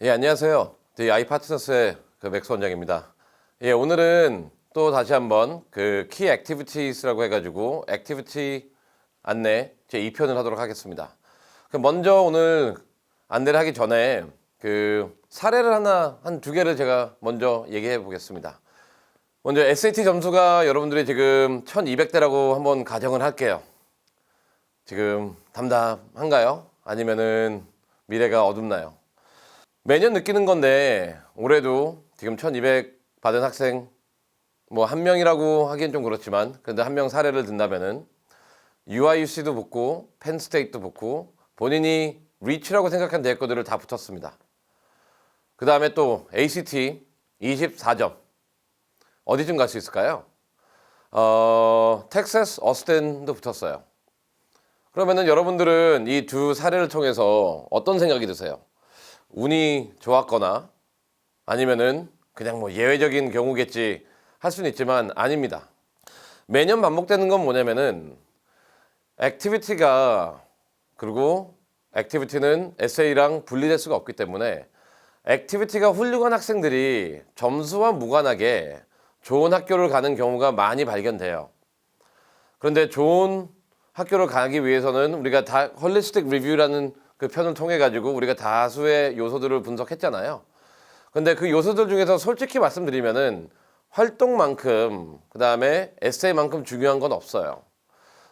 예, 안녕하세요. 저희 아이파트너스의 맥스 원장입니다. 예, 오늘은 또 다시 한번 키 액티비티스라고 해가지고 액티비티 안내 제 2편을 하도록 하겠습니다. 먼저 오늘 안내를 하기 전에 사례를 한 두 개를 제가 먼저 얘기해 보겠습니다. 먼저 SAT 점수가 여러분들이 지금 1200대라고 한번 가정을 할게요. 지금 담담한가요? 아니면은 미래가 어둡나요? 매년 느끼는 건데 올해도 지금 1200 받은 학생 뭐 한 명이라고 하기엔 좀 그렇지만 그런데 한 명 사례를 든다면은 UIUC도 붙고 펜스테이트도 붙고 본인이 리치라고 생각한 대학교들을 다 붙었습니다. 그 다음에 또 ACT 24점 어디쯤 갈 수 있을까요? 텍사스 어스틴도 붙었어요. 그러면은 여러분들은 이 두 사례를 통해서 어떤 생각이 드세요? 운이 좋았거나 아니면은 그냥 뭐 예외적인 경우겠지 할 수는 있지만 아닙니다. 매년 반복되는 건 뭐냐면은 액티비티가 그리고 액티비티는 에세이랑 분리될 수가 없기 때문에 액티비티가 훌륭한 학생들이 점수와 무관하게 좋은 학교를 가는 경우가 많이 발견돼요. 그런데 좋은 학교를 가기 위해서는 우리가 다 홀리스틱 리뷰라는 그 편을 통해 가지고 우리가 다수의 요소들을 분석했잖아요. 근데 그 요소들 중에서 솔직히 말씀드리면은 활동만큼 그다음에 에세이만큼 중요한 건 없어요.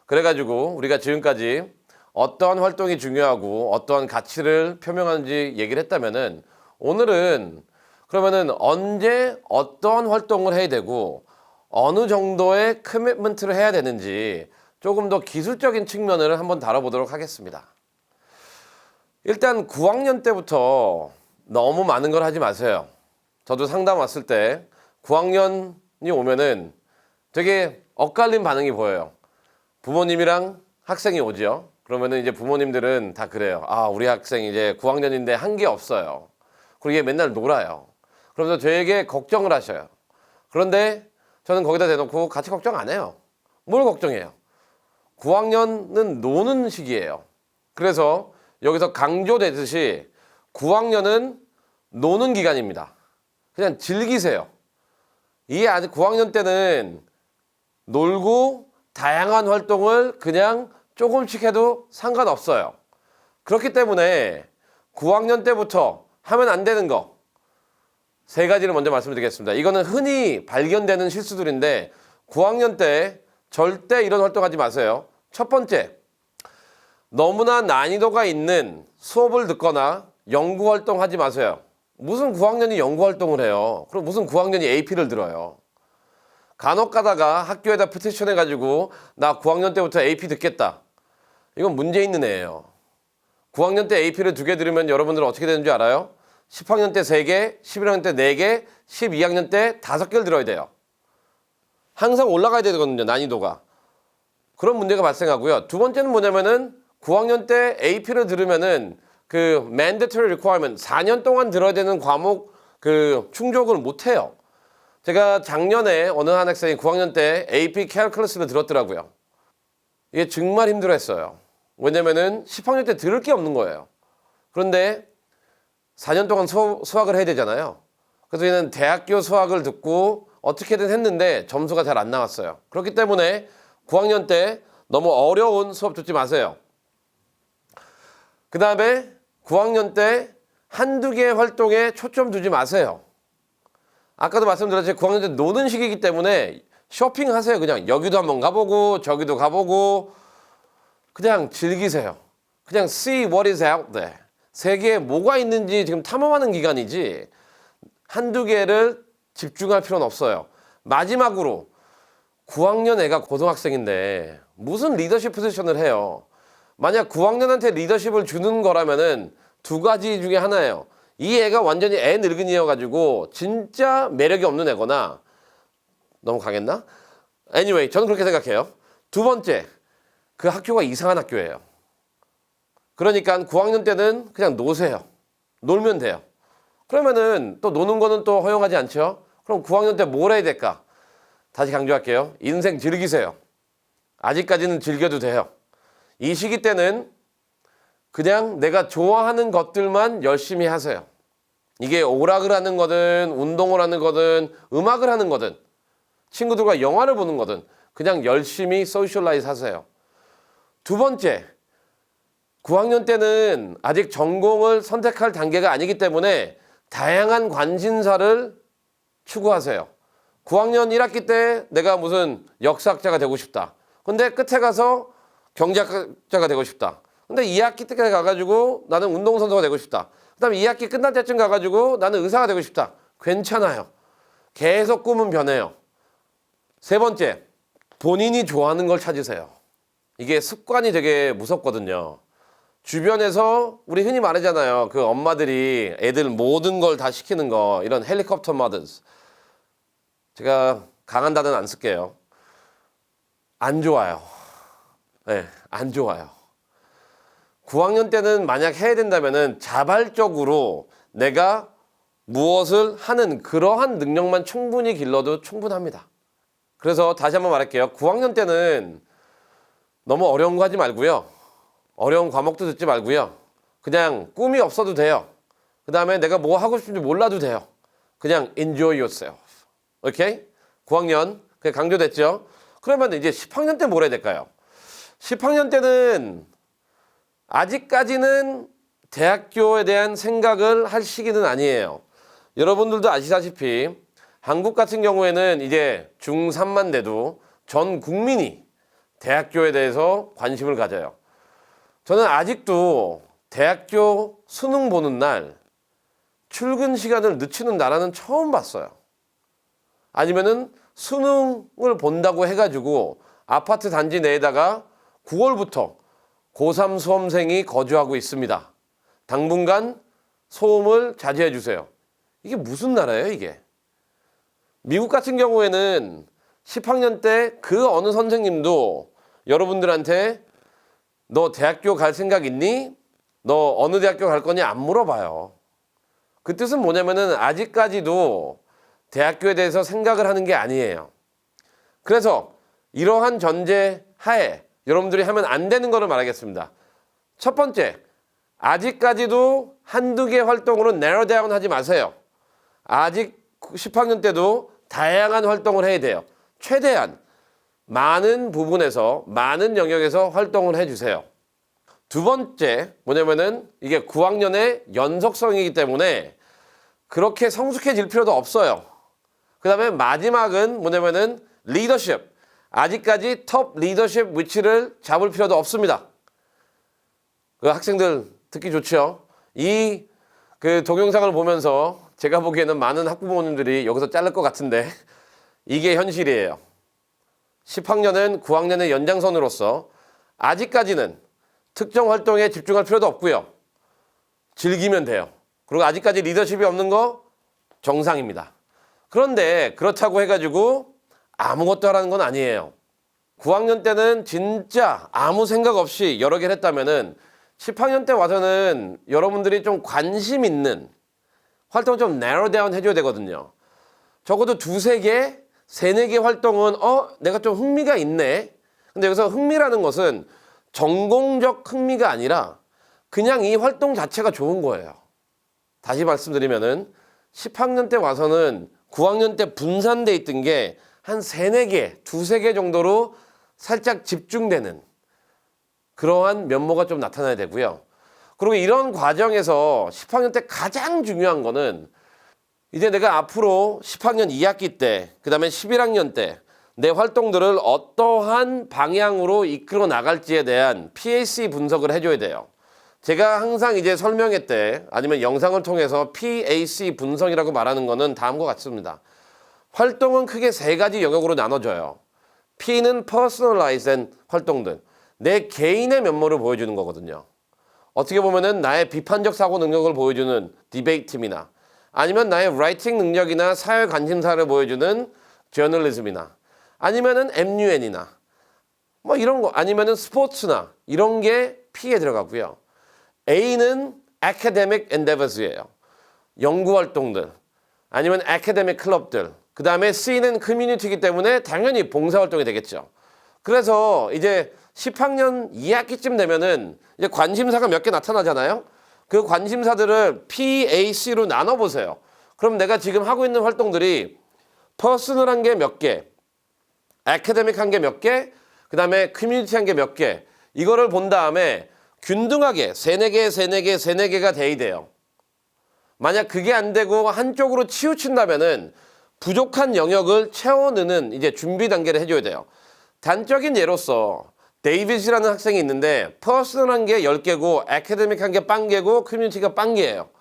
그래가지고 우리가 지금까지 어떠한 활동이 중요하고 어떠한 가치를 표명하는지 얘기를 했다면은 오늘은 그러면은 언제 어떠한 활동을 해야 되고 어느 정도의 커미트먼트를 해야 되는지 조금 더 기술적인 측면을 한번 다뤄보도록 하겠습니다. 일단 9학년 때부터 너무 많은 걸 하지 마세요. 저도 상담 왔을 때 9학년이 오면은 되게 엇갈린 반응이 보여요. 부모님이랑 학생이 오죠. 그러면은 이제 부모님들은 다 그래요. 아, 우리 학생 이제 9학년인데 한 게 없어요. 그리고 얘 맨날 놀아요. 그러면서 되게 걱정을 하셔요. 그런데 저는 거기다 대놓고 같이 걱정 안 해요. 뭘 걱정해요? 9학년은 노는 시기예요. 그래서 여기서 강조되듯이 9학년은 노는 기간입니다. 그냥 즐기세요. 이게 아직 9학년 때는 놀고 다양한 활동을 그냥 조금씩 해도 상관없어요. 그렇기 때문에 9학년 때부터 하면 안 되는 거 세 가지를 먼저 말씀드리겠습니다. 이거는 흔히 발견되는 실수들인데 9학년 때 절대 이런 활동하지 마세요. 첫 번째, 너무나 난이도가 있는 수업을 듣거나 연구활동 하지 마세요. 무슨 9학년이 연구활동을 해요? 그럼 무슨 9학년이 AP를 들어요? 간혹 가다가 학교에다 피티션 해가지고 나 9학년 때부터 AP 듣겠다. 이건 문제 있는 애예요. 9학년 때 AP를 2개 들으면 여러분들은 어떻게 되는 줄 알아요? 10학년 때 3개, 11학년 때 4개, 12학년 때 5개를 들어야 돼요. 항상 올라가야 되거든요, 난이도가. 그런 문제가 발생하고요. 두 번째는 뭐냐면은 9학년 때 AP를 들으면은 mandatory requirement 4년 동안 들어야 되는 과목 충족을 못 해요. 제가 작년에 어느 한 학생이 9학년 때 AP 캘큘러스를 들었더라고요. 이게 정말 힘들어했어요. 왜냐면은 10학년 때 들을 게 없는 거예요. 그런데 4년 동안 수학을 해야 되잖아요. 그래서 얘는 대학교 수학을 듣고 어떻게든 했는데 점수가 잘 안 나왔어요. 그렇기 때문에 9학년 때 너무 어려운 수업 듣지 마세요. 그 다음에 9학년 때 한두 개의 활동에 초점 두지 마세요. 아까도 말씀드렸지만 9학년 때 노는 시기이기 때문에 쇼핑하세요. 그냥 여기도 한번 가보고 저기도 가보고 그냥 즐기세요. 그냥 see what is out there. 세계에 뭐가 있는지 지금 탐험하는 기간이지 한두 개를 집중할 필요는 없어요. 마지막으로 9학년 애가 고등학생인데 무슨 리더십 포지션을 해요. 만약 9학년한테 리더십을 주는 거라면은 두 가지 중에 하나예요. 이 애가 완전히 애 늙은이여가지고 진짜 매력이 없는 애거나 너무 강했나? Anyway, 저는 그렇게 생각해요. 두 번째, 그 학교가 이상한 학교예요. 그러니까 9학년 때는 그냥 노세요. 놀면 돼요. 그러면은 또 노는 거는 또 허용하지 않죠? 그럼 9학년 때 뭘 해야 될까? 다시 강조할게요. 인생 즐기세요. 아직까지는 즐겨도 돼요. 이 시기 때는 그냥 내가 좋아하는 것들만 열심히 하세요. 이게 오락을 하는 거든 운동을 하는 거든 음악을 하는 거든 친구들과 영화를 보는 거든 그냥 열심히 소셜라이즈 하세요. 두 번째, 9학년 때는 아직 전공을 선택할 단계가 아니기 때문에 다양한 관심사를 추구하세요. 9학년 1학기 때 내가 무슨 역사학자가 되고 싶다. 근데 끝에 가서 경제학자가 되고 싶다. 근데 2학기 때 가가지고 나는 운동선수가 되고 싶다. 그 다음에 2학기 끝날 때쯤 가가지고 나는 의사가 되고 싶다. 괜찮아요. 계속 꿈은 변해요. 세 번째, 본인이 좋아하는 걸 찾으세요. 이게 습관이 되게 무섭거든요. 주변에서 우리 흔히 말하잖아요. 그 엄마들이 애들 모든 걸 다 시키는 거, 이런 헬리콥터 머더스. 제가 강한 단어는 안 쓸게요. 안 좋아요. 네, 안 좋아요. 9학년 때는 만약 해야 된다면은 자발적으로 내가 무엇을 하는 그러한 능력만 충분히 길러도 충분합니다. 그래서 다시 한번 말할게요. 9학년 때는 너무 어려운 거 하지 말고요. 어려운 과목도 듣지 말고요. 그냥 꿈이 없어도 돼요. 그 다음에 내가 뭐 하고 싶은지 몰라도 돼요. 그냥 enjoy yourself. 오케이? 9학년 그게 강조됐죠? 그러면 이제 10학년 때 뭘 해야 될까요? 10학년 때는 아직까지는 대학교에 대한 생각을 할 시기는 아니에요. 여러분들도 아시다시피 한국 같은 경우에는 이제 중3만 돼도 전 국민이 대학교에 대해서 관심을 가져요. 저는 아직도 대학교 수능 보는 날 출근 시간을 늦추는 나라는 처음 봤어요. 아니면은 수능을 본다고 해가지고 아파트 단지 내에다가 9월부터 고3 수험생이 거주하고 있습니다. 당분간 소음을 자제해 주세요. 이게 무슨 나라예요, 이게? 미국 같은 경우에는 10학년 때 그 어느 선생님도 여러분들한테 너 대학교 갈 생각 있니? 너 어느 대학교 갈 거니? 안 물어봐요. 그 뜻은 뭐냐면은 아직까지도 대학교에 대해서 생각을 하는 게 아니에요. 그래서 이러한 전제 하에 여러분들이 하면 안 되는 거를 말하겠습니다. 첫 번째, 아직까지도 한두 개 활동으로 narrow down 하지 마세요. 아직 10학년 때도 다양한 활동을 해야 돼요. 최대한 많은 부분에서 많은 영역에서 활동을 해주세요. 두 번째 뭐냐면은 이게 9학년의 연속성이기 때문에 그렇게 성숙해질 필요도 없어요. 그 다음에 마지막은 뭐냐면은 리더십. 아직까지 톱 리더십 위치를 잡을 필요도 없습니다. 그 학생들 듣기 좋죠? 이 그 동영상을 보면서 제가 보기에는 많은 학부모님들이 여기서 자를 것 같은데 이게 현실이에요. 10학년은 9학년의 연장선으로서 아직까지는 특정 활동에 집중할 필요도 없고요. 즐기면 돼요. 그리고 아직까지 리더십이 없는 거 정상입니다. 그런데 그렇다고 해가지고 아무것도 하라는 건 아니에요. 9학년 때는 진짜 아무 생각 없이 여러 개를 했다면은 10학년 때 와서는 여러분들이 좀 관심 있는 활동을 좀 narrow down 해줘야 되거든요. 적어도 두세 개, 세네 개 활동은 내가 좀 흥미가 있네. 근데 여기서 흥미라는 것은 전공적 흥미가 아니라 그냥 이 활동 자체가 좋은 거예요. 다시 말씀드리면은 10학년 때 와서는 9학년 때 분산돼 있던 게 한 세네 개, 두세 개 정도로 살짝 집중되는 그러한 면모가 좀 나타나야 되고요. 그리고 이런 과정에서 10학년 때 가장 중요한 거는 이제 내가 앞으로 10학년 2학기 때, 그 다음에 11학년 때 내 활동들을 어떠한 방향으로 이끌어 나갈지에 대한 PAC 분석을 해줘야 돼요. 제가 항상 이제 설명회 때 아니면 영상을 통해서 PAC 분석이라고 말하는 거는 다음과 같습니다. 활동은 크게 세 가지 영역으로 나눠져요. P는 personalized 활동들. 내 개인의 면모를 보여주는 거거든요. 어떻게 보면은 나의 비판적 사고 능력을 보여주는 디베이트 팀이나 아니면 나의 라이팅 능력이나 사회 관심사를 보여주는 저널리즘이나 아니면은 MUN이나 뭐 이런 거 아니면은 스포츠나 이런 게 P에 들어가고요. A는 academic endeavors예요. 연구 활동들 아니면 academic 클럽들. 그 다음에 C는 커뮤니티이기 때문에 당연히 봉사활동이 되겠죠. 그래서 이제 10학년 2학기쯤 되면은 이제 관심사가 몇 개 나타나잖아요. 그 관심사들을 PAC로 나눠보세요. 그럼 내가 지금 하고 있는 활동들이 퍼스널한 게 몇 개, 애카데믹한 게 몇 개, 그 다음에 커뮤니티한 게 몇 개, 이거를 본 다음에 균등하게 세네 개가 돼야 돼요. 만약 그게 안 되고 한쪽으로 치우친다면은 부족한 영역을 채워 넣는 이제 준비 단계를 해줘야 돼요. 단적인 예로서 데이빗이라는 학생이 있는데 퍼스널한 게 10개고 애카데믹한 게 빵개고 커뮤니티가 빵개예요.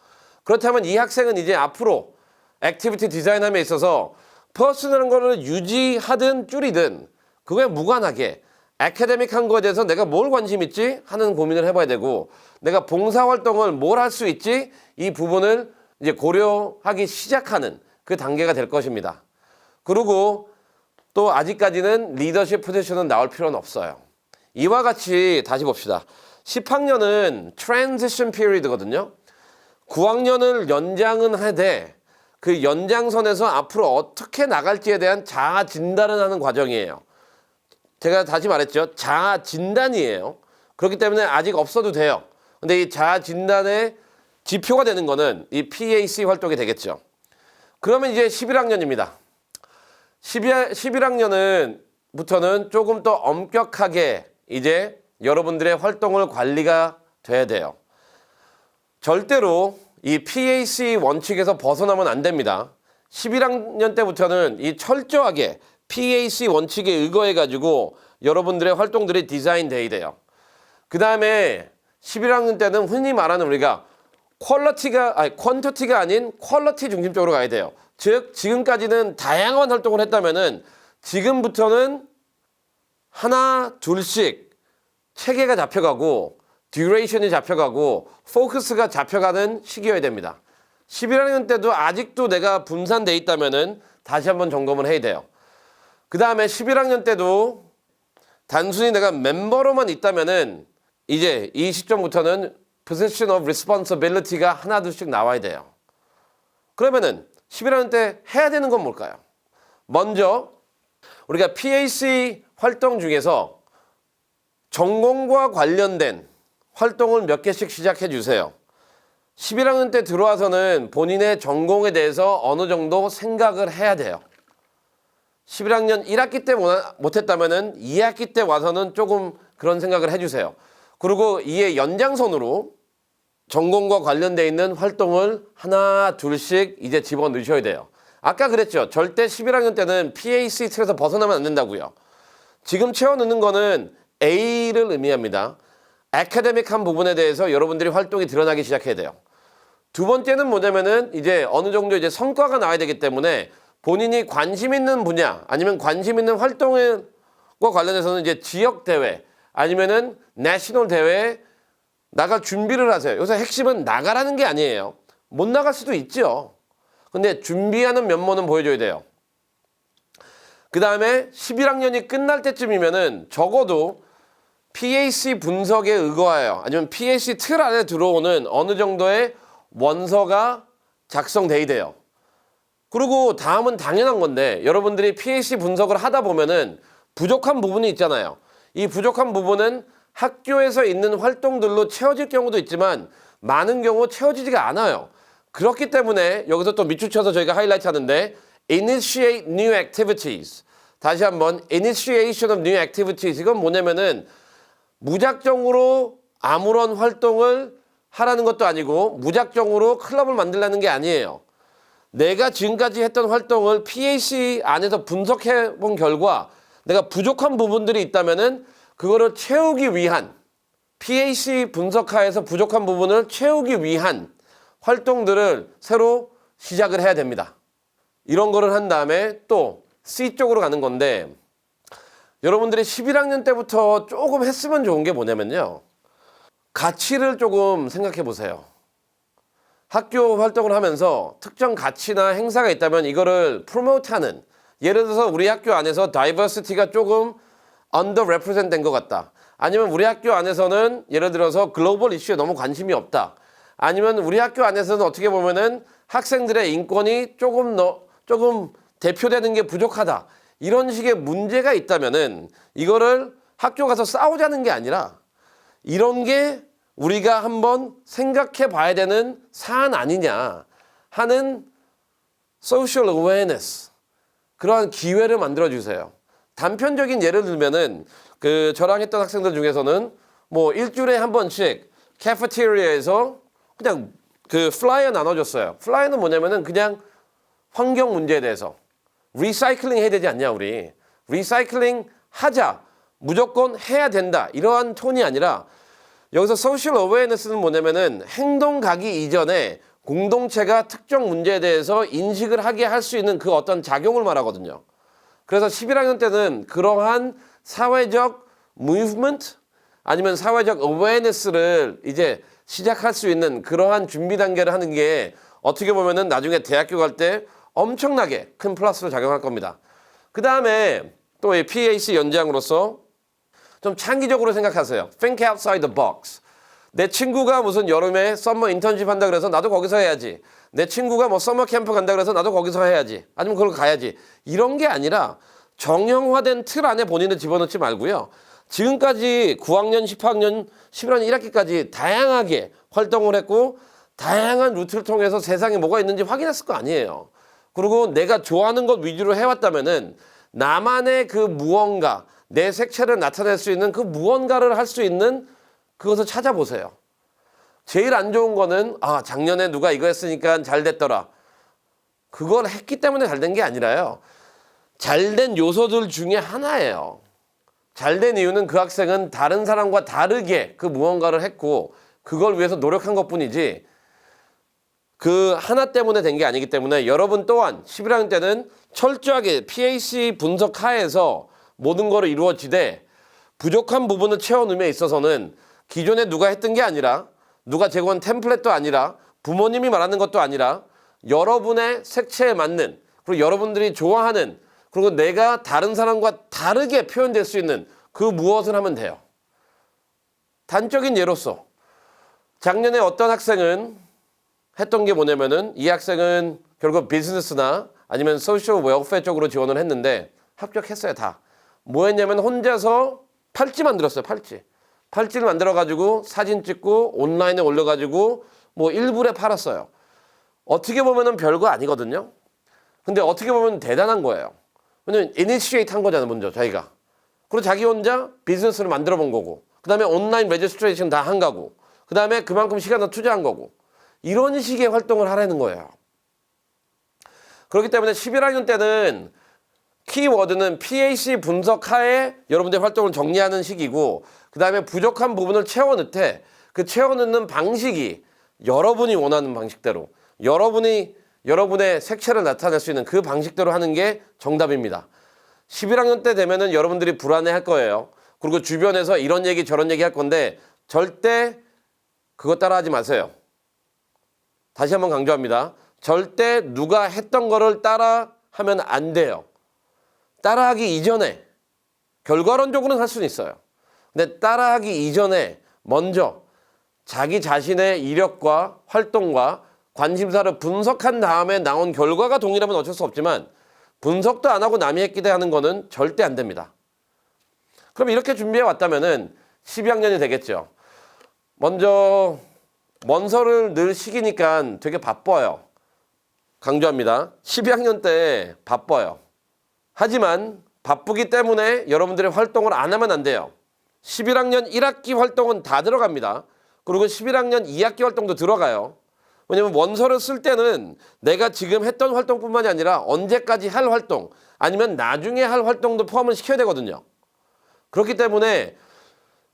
그렇다면 이 학생은 이제 앞으로 액티비티 디자인함에 있어서 퍼스널한 거를 유지하든 줄이든 그거에 무관하게 애카데믹한 거에 대해서 내가 뭘 관심 있지 하는 고민을 해봐야 되고, 내가 봉사활동을 뭘 할 수 있지 이 부분을 이제 고려하기 시작하는 그 단계가 될 것입니다. 그리고 또 아직까지는 리더십 포지션은 나올 필요는 없어요. 이와 같이 다시 봅시다. 10학년은 트랜지션 피리드거든요. 9학년을 연장은 하되 그 연장선에서 앞으로 어떻게 나갈지에 대한 자아 진단을 하는 과정이에요. 제가 다시 말했죠. 자아 진단이에요. 그렇기 때문에 아직 없어도 돼요. 근데 이 자아 진단의 지표가 되는 거는 이 PAC 활동이 되겠죠. 그러면 이제 11학년입니다. 11학년부터는 조금 더 엄격하게 이제 여러분들의 활동을 관리가 돼야 돼요. 절대로 이 PAC 원칙에서 벗어나면 안 됩니다. 11학년 때부터는 이 철저하게 PAC 원칙에 의거해가지고 여러분들의 활동들이 디자인돼야 돼요. 그 다음에 11학년 때는 흔히 말하는 우리가 퀀터티가 아닌 퀄러티 중심적으로 가야 돼요. 즉 지금까지는 다양한 활동을 했다면은 지금부터는 하나 둘씩 체계가 잡혀가고 듀레이션이 잡혀가고 포커스가 잡혀가는 시기여야 됩니다. 11학년 때도 아직도 내가 분산돼 있다면은 다시 한번 점검을 해야 돼요. 그 다음에 11학년 때도 단순히 내가 멤버로만 있다면은 이제 이 시점부터는 Position of Responsibility가 하나 둘씩 나와야 돼요. 그러면은 11학년 때 해야 되는 건 뭘까요? 먼저 우리가 PAC 활동 중에서 전공과 관련된 활동을 몇 개씩 시작해 주세요. 11학년 때 들어와서는 본인의 전공에 대해서 어느 정도 생각을 해야 돼요. 11학년 1학기 때 못했다면 2학기 때 와서는 조금 그런 생각을 해주세요. 그리고 이에 연장선으로 전공과 관련되어 있는 활동을 하나 둘씩 이제 집어넣으셔야 돼요. 아까 그랬죠. 절대 11학년 때는 PAC 틀에서 벗어나면 안 된다고요. 지금 채워넣는 거는 A를 의미합니다. 애카데믹한 부분에 대해서 여러분들이 활동이 드러나기 시작해야 돼요. 두 번째는 뭐냐면은 이제 어느 정도 이제 성과가 나와야 되기 때문에 본인이 관심 있는 분야 아니면 관심 있는 활동과 관련해서는 이제 지역 대회 아니면은 내셔널 대회에 나갈 준비를 하세요. 여기서 핵심은 나가라는 게 아니에요. 못 나갈 수도 있죠. 근데 준비하는 면모는 보여줘야 돼요. 그 다음에 11학년이 끝날 때쯤이면은 적어도 PAC 분석에 의거하여 아니면 PAC 틀 안에 들어오는 어느 정도의 원서가 작성돼야 돼요. 그리고 다음은 당연한 건데 여러분들이 PAC 분석을 하다 보면은 부족한 부분이 있잖아요. 이 부족한 부분은 학교에서 있는 활동들로 채워질 경우도 있지만 많은 경우 채워지지가 않아요. 그렇기 때문에 여기서 또 밑줄 쳐서 저희가 하이라이트 하는데 Initiate new activities. 다시 한번 Initiation of new activities. 이건 뭐냐면은 무작정으로 아무런 활동을 하라는 것도 아니고 무작정으로 클럽을 만들라는 게 아니에요. 내가 지금까지 했던 활동을 PAC 안에서 분석해 본 결과 내가 부족한 부분들이 있다면은 그거를 채우기 위한 PAC 분석하에서 부족한 부분을 채우기 위한 활동들을 새로 시작을 해야 됩니다. 이런 거를 한 다음에 또 C 쪽으로 가는 건데 여러분들이 11학년 때부터 조금 했으면 좋은 게 뭐냐면요. 가치를 조금 생각해 보세요. 학교 활동을 하면서 특정 가치나 행사가 있다면 이거를 프로모트하는, 예를 들어서 우리 학교 안에서 다이버시티가 조금 underrepresent 된 것 같다. 아니면 우리 학교 안에서는 예를 들어서 글로벌 이슈에 너무 관심이 없다. 아니면 우리 학교 안에서는 어떻게 보면은 학생들의 인권이 조금 대표되는 게 부족하다. 이런 식의 문제가 있다면은 이거를 학교 가서 싸우자는 게 아니라 이런 게 우리가 한번 생각해 봐야 되는 사안 아니냐 하는 social awareness, 그러한 기회를 만들어 주세요. 단편적인 예를 들면은 저랑 했던 학생들 중에서는 뭐 일주일에 한 번씩 캐피테리아에서 그냥 플라이어 나눠줬어요. 플라이어는 뭐냐면은 그냥 환경 문제에 대해서 리사이클링 해야 되지 않냐, 우리. 리사이클링 하자. 무조건 해야 된다. 이러한 톤이 아니라 여기서 소셜 어웨어네스는 뭐냐면은 행동 가기 이전에 공동체가 특정 문제에 대해서 인식을 하게 할 수 있는 그 어떤 작용을 말하거든요. 그래서 11학년 때는 그러한 사회적 무브먼트 아니면 사회적 어웨어네스를 이제 시작할 수 있는 그러한 준비 단계를 하는 게 어떻게 보면은 나중에 대학교 갈 때 엄청나게 큰 플러스로 작용할 겁니다. 그 다음에 또 이 PAC 연장으로서 좀 창의적으로 생각하세요. Think outside the box. 내 친구가 무슨 여름에 썸머 인턴십 한다 그래서 나도 거기서 해야지. 내 친구가 뭐 서머 캠프 간다 그래서 나도 거기서 해야지. 아니면 그걸 가야지. 이런 게 아니라 정형화된 틀 안에 본인을 집어넣지 말고요. 지금까지 9학년, 10학년, 11학년 1학기까지 다양하게 활동을 했고 다양한 루트를 통해서 세상에 뭐가 있는지 확인했을 거 아니에요. 그리고 내가 좋아하는 것 위주로 해왔다면은 나만의 그 무언가, 내 색채를 나타낼 수 있는 그 무언가를 할 수 있는 그것을 찾아보세요. 제일 안 좋은 거는 작년에 누가 이거 했으니까 잘 됐더라. 그걸 했기 때문에 잘 된 게 아니라요. 잘 된 요소들 중에 하나예요. 잘 된 이유는 그 학생은 다른 사람과 다르게 그 무언가를 했고 그걸 위해서 노력한 것뿐이지 그 하나 때문에 된 게 아니기 때문에 여러분 또한 11학년 때는 철저하게 PAC 분석 하에서 모든 거를 이루어지되 부족한 부분을 채워넣음에 있어서는 기존에 누가 했던 게 아니라 누가 제공한 템플릿도 아니라 부모님이 말하는 것도 아니라 여러분의 색채에 맞는 그리고 여러분들이 좋아하는 그리고 내가 다른 사람과 다르게 표현될 수 있는 그 무엇을 하면 돼요. 단적인 예로서 작년에 어떤 학생은 했던 게 뭐냐면은 이 학생은 결국 비즈니스나 아니면 소셜 웰페어 쪽으로 지원을 했는데 합격했어요, 다. 뭐 했냐면 혼자서 팔찌 만들었어요, 팔찌. 팔찌를 만들어가지고 사진 찍고 온라인에 올려가지고 뭐 일불에 팔았어요. 어떻게 보면은 별거 아니거든요. 근데 어떻게 보면 대단한 거예요. 왜냐면 이니시에이트 한 거잖아요, 먼저 자기가. 그리고 자기 혼자 비즈니스를 만들어 본 거고 그 다음에 온라인 레지스트레이션 다 한 거고 그 다음에 그만큼 시간을 투자한 거고 이런 식의 활동을 하라는 거예요. 그렇기 때문에 11학년 때는 키워드는 PAC 분석하에 여러분들의 활동을 정리하는 시기고 그 다음에 부족한 부분을 채워넣되 그 채워넣는 방식이 여러분이 원하는 방식대로 여러분의 색채를 나타낼 수 있는 그 방식대로 하는 게 정답입니다. 11학년 때 되면은 여러분들이 불안해할 거예요. 그리고 주변에서 이런 얘기 저런 얘기 할 건데 절대 그거 따라하지 마세요. 다시 한번 강조합니다. 절대 누가 했던 거를 따라 하면 안 돼요. 따라하기 이전에 결과론적으로는 할 수는 있어요. 근데 따라하기 이전에 먼저 자기 자신의 이력과 활동과 관심사를 분석한 다음에 나온 결과가 동일하면 어쩔 수 없지만 분석도 안 하고 남이 했기대 하는 거는 절대 안 됩니다. 그럼 이렇게 준비해 왔다면은 12학년이 되겠죠. 먼저 원서를 늘 시키니까 되게 바빠요. 강조합니다. 12학년 때 바빠요. 하지만 바쁘기 때문에 여러분들의 활동을 안 하면 안 돼요. 11학년 1학기 활동은 다 들어갑니다. 그리고 11학년 2학기 활동도 들어가요. 왜냐면 원서를 쓸 때는 내가 지금 했던 활동뿐만이 아니라 언제까지 할 활동 아니면 나중에 할 활동도 포함을 시켜야 되거든요. 그렇기 때문에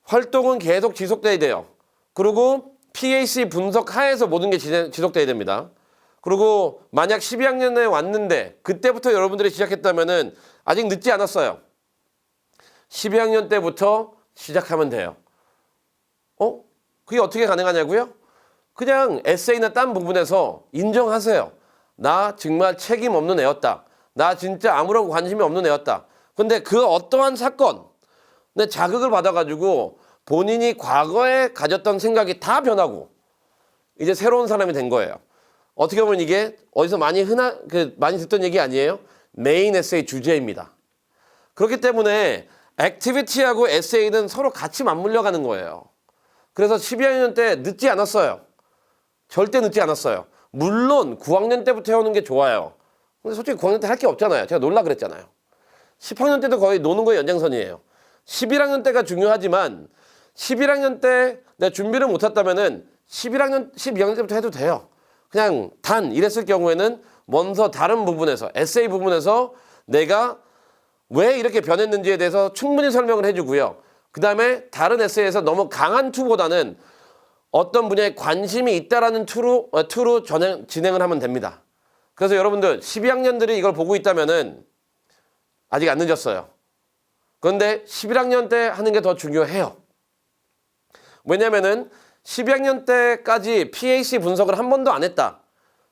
활동은 계속 지속돼야 돼요. 그리고 PAC 분석 하에서 모든 게 지속돼야 됩니다. 그리고 만약 12학년에 왔는데 그때부터 여러분들이 시작했다면은 아직 늦지 않았어요. 12학년 때부터 시작하면 돼요. 그게 어떻게 가능하냐고요? 그냥 에세이나 딴 부분에서 인정하세요. 나 정말 책임 없는 애였다. 나 진짜 아무런 관심이 없는 애였다. 근데 그 어떠한 사건에 자극을 받아가지고 본인이 과거에 가졌던 생각이 다 변하고 이제 새로운 사람이 된 거예요. 어떻게 보면 이게 어디서 많이 듣던 얘기 아니에요? 메인 에세이 주제입니다. 그렇기 때문에 액티비티하고 에세이는 서로 같이 맞물려 가는 거예요. 그래서 12학년 때 늦지 않았어요. 절대 늦지 않았어요. 물론 9학년 때부터 해오는 게 좋아요. 근데 솔직히 9학년 때 할 게 없잖아요. 제가 놀라 그랬잖아요. 10학년 때도 거의 노는 거의 연장선이에요. 11학년 때가 중요하지만 11학년 때 내가 준비를 못했다면은 11학년, 12학년 때부터 해도 돼요. 그냥 단 이랬을 경우에는 먼저 다른 부분에서 에세이 부분에서 내가 왜 이렇게 변했는지에 대해서 충분히 설명을 해주고요. 그 다음에 다른 에세이에서 너무 강한 투보다는 어떤 분야에 관심이 있다라는 투로 진행을 하면 됩니다. 그래서 여러분들 12학년들이 이걸 보고 있다면은 아직 안 늦었어요. 그런데 11학년 때 하는 게 더 중요해요. 왜냐면은 12학년 때까지 PAC 분석을 한 번도 안 했다.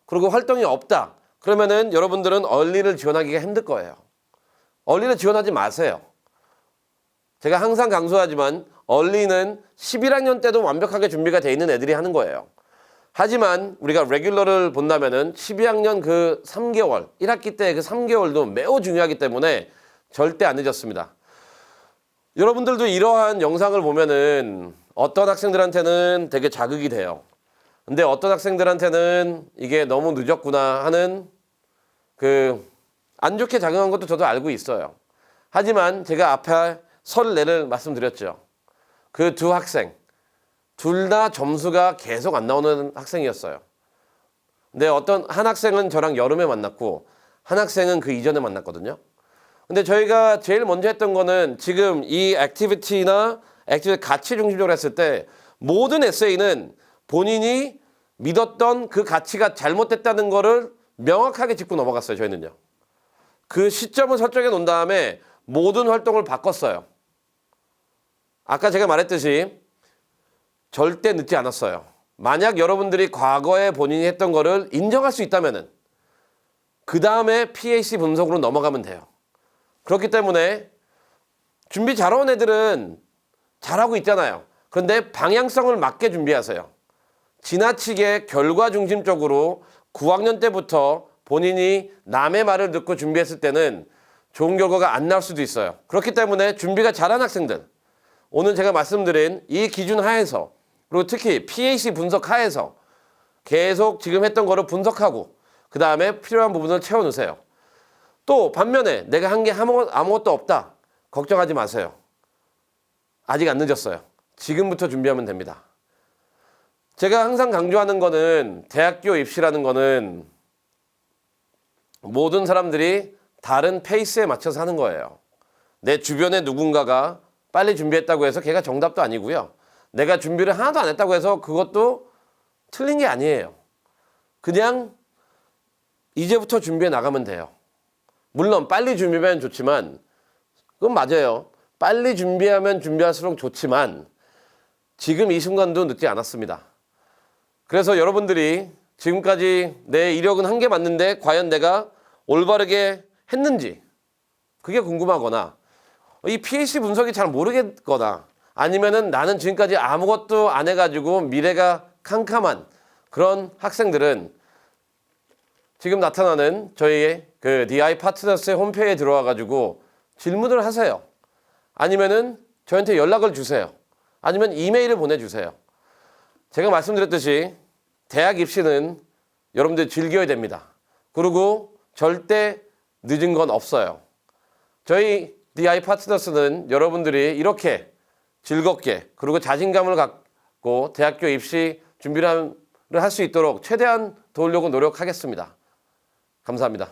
그리고 활동이 없다. 그러면은 여러분들은 얼리를 지원하기가 힘들 거예요. 얼리를 지원하지 마세요. 제가 항상 강조하지만 얼리는 11학년 때도 완벽하게 준비가 돼 있는 애들이 하는 거예요. 하지만 우리가 레귤러를 본다면은 12학년 그 3개월, 1학기 때 그 3개월도 매우 중요하기 때문에 절대 안 늦었습니다. 여러분들도 이러한 영상을 보면은 어떤 학생들한테는 되게 자극이 돼요. 근데 어떤 학생들한테는 이게 너무 늦었구나 하는 안 좋게 작용한 것도 저도 알고 있어요. 하지만 제가 앞에 설례를 말씀드렸죠. 그 두 학생, 둘 다 점수가 계속 안 나오는 학생이었어요. 근데 한 학생은 저랑 여름에 만났고 한 학생은 그 이전에 만났거든요. 근데 저희가 제일 먼저 했던 거는 지금 이 액티비티 가치 중심적으로 했을 때 모든 에세이는 본인이 믿었던 그 가치가 잘못됐다는 거를 명확하게 짚고 넘어갔어요. 저희는요. 그 시점을 설정해 놓은 다음에 모든 활동을 바꿨어요. 아까 제가 말했듯이 절대 늦지 않았어요. 만약 여러분들이 과거에 본인이 했던 거를 인정할 수 있다면은 그 다음에 PAC 분석으로 넘어가면 돼요. 그렇기 때문에 준비 잘해온 애들은 잘하고 있잖아요. 그런데 방향성을 맞게 준비하세요. 지나치게 결과 중심적으로 9학년 때부터 본인이 남의 말을 듣고 준비했을 때는 좋은 결과가 안 나올 수도 있어요. 그렇기 때문에 준비가 잘한 학생들, 오늘 제가 말씀드린 이 기준 하에서, 그리고 특히 PAC 분석 하에서 계속 지금 했던 거를 분석하고 그 다음에 필요한 부분을 채워놓으세요. 또 반면에 내가 한 게 아무것도 없다. 걱정하지 마세요. 아직 안 늦었어요. 지금부터 준비하면 됩니다. 제가 항상 강조하는 거는 대학교 입시라는 거는 모든 사람들이 다른 페이스에 맞춰서 하는 거예요. 내 주변에 누군가가 빨리 준비했다고 해서 걔가 정답도 아니고요. 내가 준비를 하나도 안 했다고 해서 그것도 틀린 게 아니에요. 그냥 이제부터 준비해 나가면 돼요. 물론 빨리 준비하면 좋지만 그건 맞아요. 빨리 준비하면 준비할수록 좋지만 지금 이 순간도 늦지 않았습니다. 그래서 여러분들이 지금까지 내 이력은 한 게 맞는데 과연 내가 올바르게 했는지 그게 궁금하거나 이 PAC 분석이 잘 모르겠거나 아니면은 나는 지금까지 아무것도 안 해가지고 미래가 캄캄한 그런 학생들은 지금 나타나는 저희의 그 DI 파트너스의 홈페이지에 들어와가지고 질문을 하세요. 아니면은 저한테 연락을 주세요. 아니면 이메일을 보내주세요. 제가 말씀드렸듯이 대학 입시는 여러분들 즐겨야 됩니다. 그리고 절대 늦은 건 없어요. 저희 DI 파트너스는 여러분들이 이렇게 즐겁게 그리고 자신감을 갖고 대학교 입시 준비를 할 수 있도록 최대한 도우려고 노력하겠습니다. 감사합니다.